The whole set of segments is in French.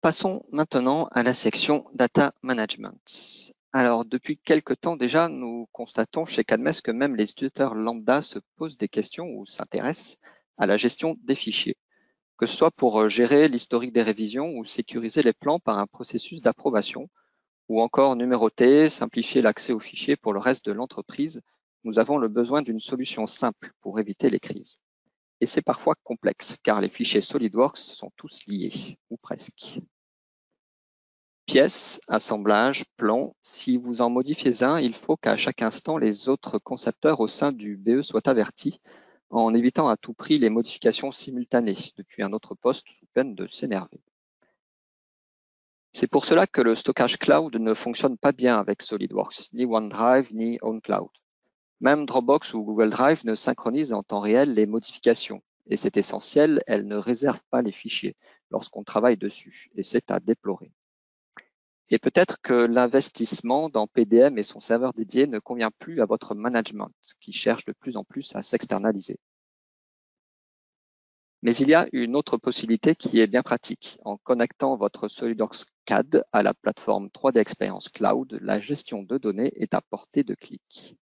Passons maintenant à la section Data Management. Alors, depuis quelque temps déjà, nous constatons chez Cadmes que même les utilisateurs lambda se posent des questions ou s'intéressent à la gestion des fichiers, que ce soit pour gérer l'historique des révisions ou sécuriser les plans par un processus d'approbation, ou encore numéroter, simplifier l'accès aux fichiers pour le reste de l'entreprise. Nous avons le besoin d'une solution simple pour éviter les crises. Et c'est parfois complexe, car les fichiers SolidWorks sont tous liés, ou presque. Pièces, assemblage, plan, si vous en modifiez un, il faut qu'à chaque instant, les autres concepteurs au sein du BE soient avertis, en évitant à tout prix les modifications simultanées depuis un autre poste sous peine de s'énerver. C'est pour cela que le stockage cloud ne fonctionne pas bien avec SolidWorks, ni OneDrive, ni OwnCloud. Même Dropbox ou Google Drive ne synchronisent en temps réel les modifications. Et c'est essentiel, elles ne réservent pas les fichiers lorsqu'on travaille dessus, et c'est à déplorer. Et peut-être que l'investissement dans PDM et son serveur dédié ne convient plus à votre management, qui cherche de plus en plus à s'externaliser. Mais il y a une autre possibilité qui est bien pratique. En connectant votre SolidWorks CAD à la plateforme 3D Experience Cloud, la gestion de données est à portée de clic.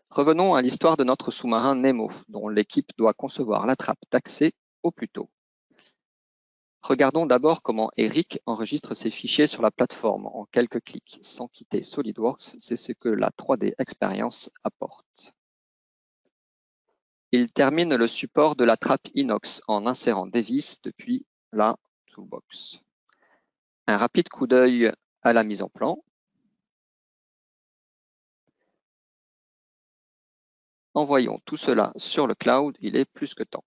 Revenons à l'histoire de notre sous-marin Nemo, dont l'équipe doit concevoir la trappe d'accès au plus tôt. Regardons d'abord comment Eric enregistre ses fichiers sur la plateforme en quelques clics, sans quitter SolidWorks, c'est ce que la 3D Experience apporte. Il termine le support de la trappe inox en insérant des vis depuis la toolbox. Un rapide coup d'œil à la mise en plan. Envoyons tout cela sur le cloud, il est plus que temps.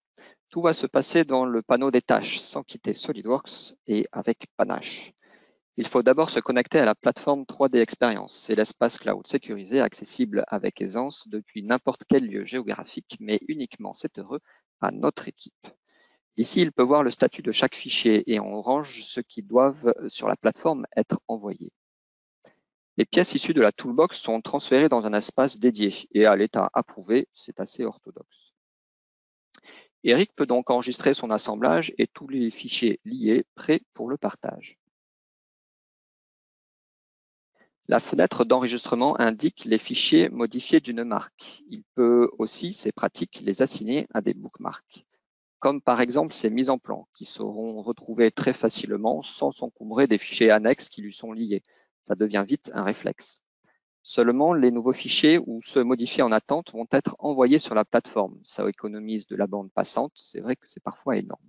Tout va se passer dans le panneau des tâches, sans quitter SolidWorks et avec panache. Il faut d'abord se connecter à la plateforme 3D Experience. C'est l'espace cloud sécurisé, accessible avec aisance depuis n'importe quel lieu géographique, mais uniquement, c'est heureux, à notre équipe. Ici, il peut voir le statut de chaque fichier et en orange ceux qui doivent sur la plateforme être envoyés. Les pièces issues de la toolbox sont transférées dans un espace dédié et à l'état approuvé, c'est assez orthodoxe. Eric peut donc enregistrer son assemblage et tous les fichiers liés prêts pour le partage. La fenêtre d'enregistrement indique les fichiers modifiés d'une marque. Il peut aussi, c'est pratique, les assigner à des bookmarks, comme par exemple ces mises en plan, qui seront retrouvées très facilement sans s'encombrer des fichiers annexes qui lui sont liés. Ça devient vite un réflexe. Seulement, les nouveaux fichiers ou ceux modifiés en attente vont être envoyés sur la plateforme. Ça économise de la bande passante, c'est vrai que c'est parfois énorme.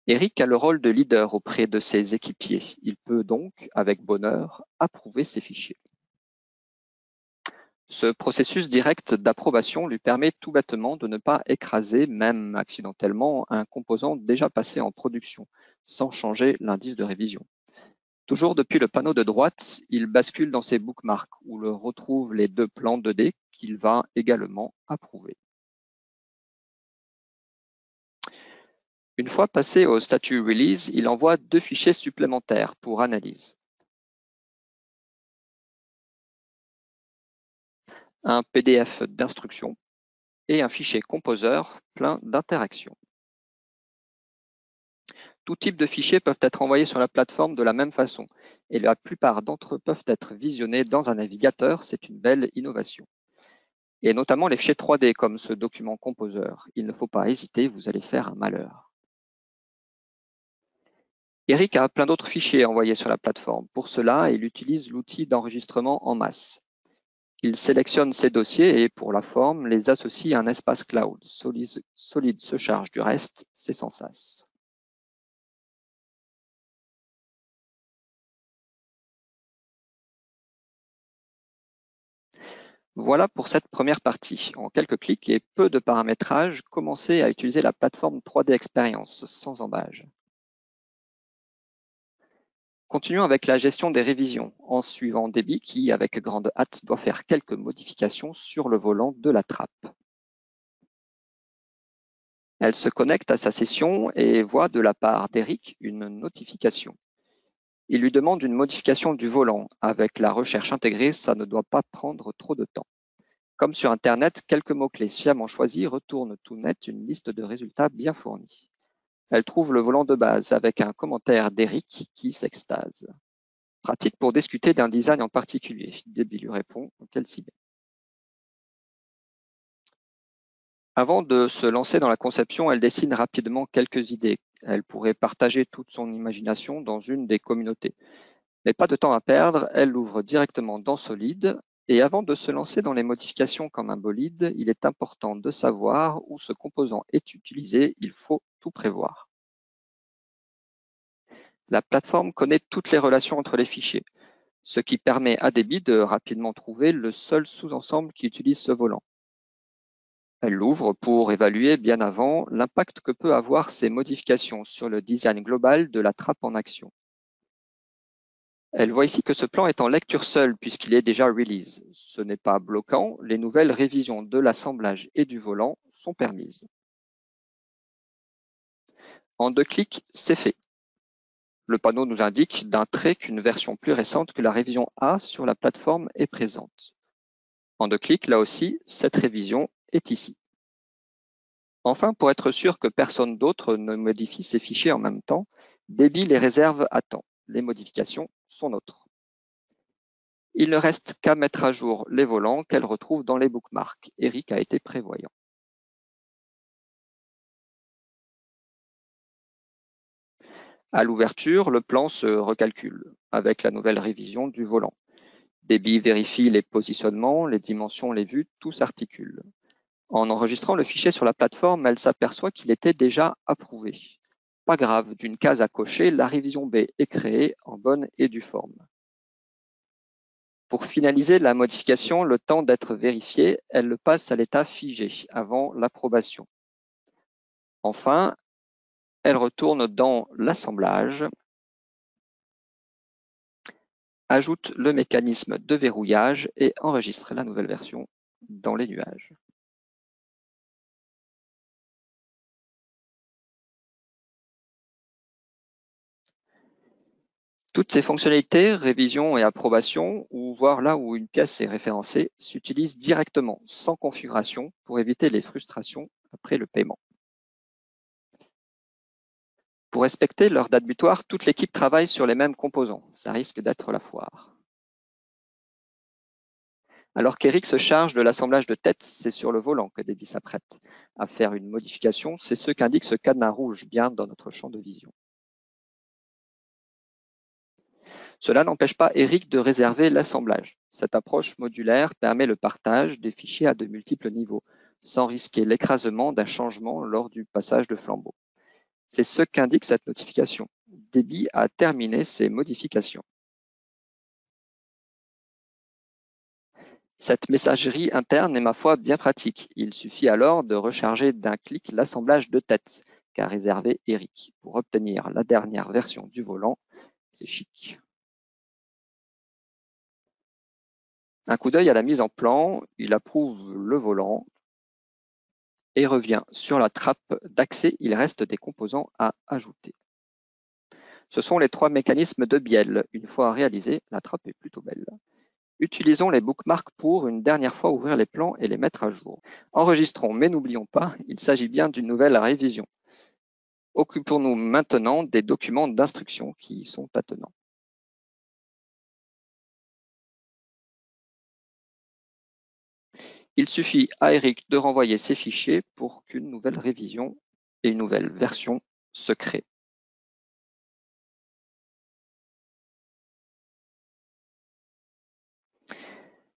Eric a le rôle de leader auprès de ses équipiers. Il peut donc, avec bonheur, approuver ces fichiers. Ce processus direct d'approbation lui permet tout bêtement de ne pas écraser, même accidentellement, un composant déjà passé en production, sans changer l'indice de révision. Toujours depuis le panneau de droite, il bascule dans ses bookmarks où le retrouve les deux plans 2D qu'il va également approuver. Une fois passé au statut Release, il envoie deux fichiers supplémentaires pour analyse. Un PDF d'instructions et un fichier Composer plein d'interactions. Tout type de fichiers peuvent être envoyés sur la plateforme de la même façon et la plupart d'entre eux peuvent être visionnés dans un navigateur, c'est une belle innovation. Et notamment les fichiers 3D comme ce document Composer. Il ne faut pas hésiter, vous allez faire un malheur. Eric a plein d'autres fichiers envoyés sur la plateforme. Pour cela, il utilise l'outil d'enregistrement en masse. Il sélectionne ses dossiers et, pour la forme, les associe à un espace cloud. Solid se charge du reste, c'est sans sas. Voilà pour cette première partie. En quelques clics et peu de paramétrage, commencez à utiliser la plateforme 3D Experience sans embâge. Continuons avec la gestion des révisions en suivant Debbie qui, avec grande hâte, doit faire quelques modifications sur le volant de la trappe. Elle se connecte à sa session et voit de la part d'Eric une notification. Il lui demande une modification du volant. Avec la recherche intégrée, ça ne doit pas prendre trop de temps. Comme sur Internet, quelques mots-clés sciemment choisis retournent tout net une liste de résultats bien fournis. Elle trouve le volant de base avec un commentaire d'Eric qui s'extase. Pratique pour discuter d'un design en particulier. Debbie lui répond qu'elle s'y met. Avant de se lancer dans la conception, elle dessine rapidement quelques idées. Elle pourrait partager toute son imagination dans une des communautés. Mais pas de temps à perdre, elle l'ouvre directement dans Solid. Et avant de se lancer dans les modifications comme un bolide, il est important de savoir où ce composant est utilisé. Il faut tout prévoir. La plateforme connaît toutes les relations entre les fichiers, ce qui permet à Debbie de rapidement trouver le seul sous-ensemble qui utilise ce volant. Elle l'ouvre pour évaluer bien avant l'impact que peut avoir ces modifications sur le design global de la trappe en action. Elle voit ici que ce plan est en lecture seule puisqu'il est déjà release. Ce n'est pas bloquant, les nouvelles révisions de l'assemblage et du volant sont permises. En 2 clics, c'est fait. Le panneau nous indique d'un trait qu'une version plus récente que la révision A sur la plateforme est présente. En 2 clics, là aussi, cette révision est ici. Enfin, pour être sûr que personne d'autre ne modifie ces fichiers en même temps, Debbie les réserve à temps. Les modifications sont nôtres. Il ne reste qu'à mettre à jour les volants qu'elle retrouve dans les bookmarks. Eric a été prévoyant. À l'ouverture, le plan se recalcule avec la nouvelle révision du volant. Debbie vérifie les positionnements, les dimensions, les vues, tout s'articule. En enregistrant le fichier sur la plateforme, elle s'aperçoit qu'il était déjà approuvé. Pas grave, d'une case à cocher, la révision B est créée en bonne et due forme. Pour finaliser la modification, le temps d'être vérifiée, elle le passe à l'état figé avant l'approbation. Enfin, elle retourne dans l'assemblage, ajoute le mécanisme de verrouillage et enregistre la nouvelle version dans les nuages. Toutes ces fonctionnalités, révision et approbation, ou voir là où une pièce est référencée, s'utilisent directement, sans configuration, pour éviter les frustrations après le paiement. Pour respecter leur date butoir, toute l'équipe travaille sur les mêmes composants. Ça risque d'être la foire. Alors qu'Eric se charge de l'assemblage de tête, c'est sur le volant que Debbie s'apprête à faire une modification. C'est ce qu'indique ce cadenas rouge bien dans notre champ de vision. Cela n'empêche pas Eric de réserver l'assemblage. Cette approche modulaire permet le partage des fichiers à de multiples niveaux, sans risquer l'écrasement d'un changement lors du passage de flambeau. C'est ce qu'indique cette notification. Debbie a terminé ses modifications. Cette messagerie interne est ma foi bien pratique. Il suffit alors de recharger d'un clic l'assemblage de tête qu'a réservé Eric pour obtenir la dernière version du volant. C'est chic. Un coup d'œil à la mise en plan, il approuve le volant et revient sur la trappe d'accès. Il reste des composants à ajouter. Ce sont les 3 mécanismes de bielle. Une fois réalisés, la trappe est plutôt belle. Utilisons les bookmarks pour une dernière fois ouvrir les plans et les mettre à jour. Enregistrons, mais n'oublions pas, il s'agit bien d'une nouvelle révision. Occupons-nous maintenant des documents d'instruction qui y sont attenants. Il suffit à Eric de renvoyer ces fichiers pour qu'une nouvelle révision et une nouvelle version se créent.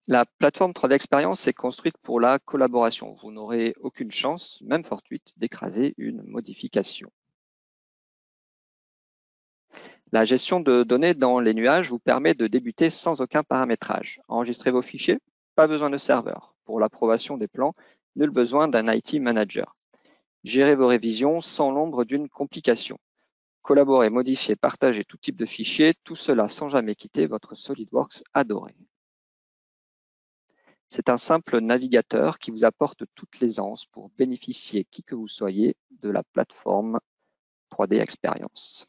La plateforme 3D Experience est construite pour la collaboration. Vous n'aurez aucune chance, même fortuite, d'écraser une modification. La gestion de données dans les nuages vous permet de débuter sans aucun paramétrage. Enregistrez vos fichiers, pas besoin de serveur. Pour l'approbation des plans, nul besoin d'un IT manager. Gérez vos révisions sans l'ombre d'une complication. Collaborez, modifiez, partagez tout type de fichiers, tout cela sans jamais quitter votre SolidWorks adoré. C'est un simple navigateur qui vous apporte toute l'aisance pour bénéficier, qui que vous soyez, de la plateforme 3D Experience.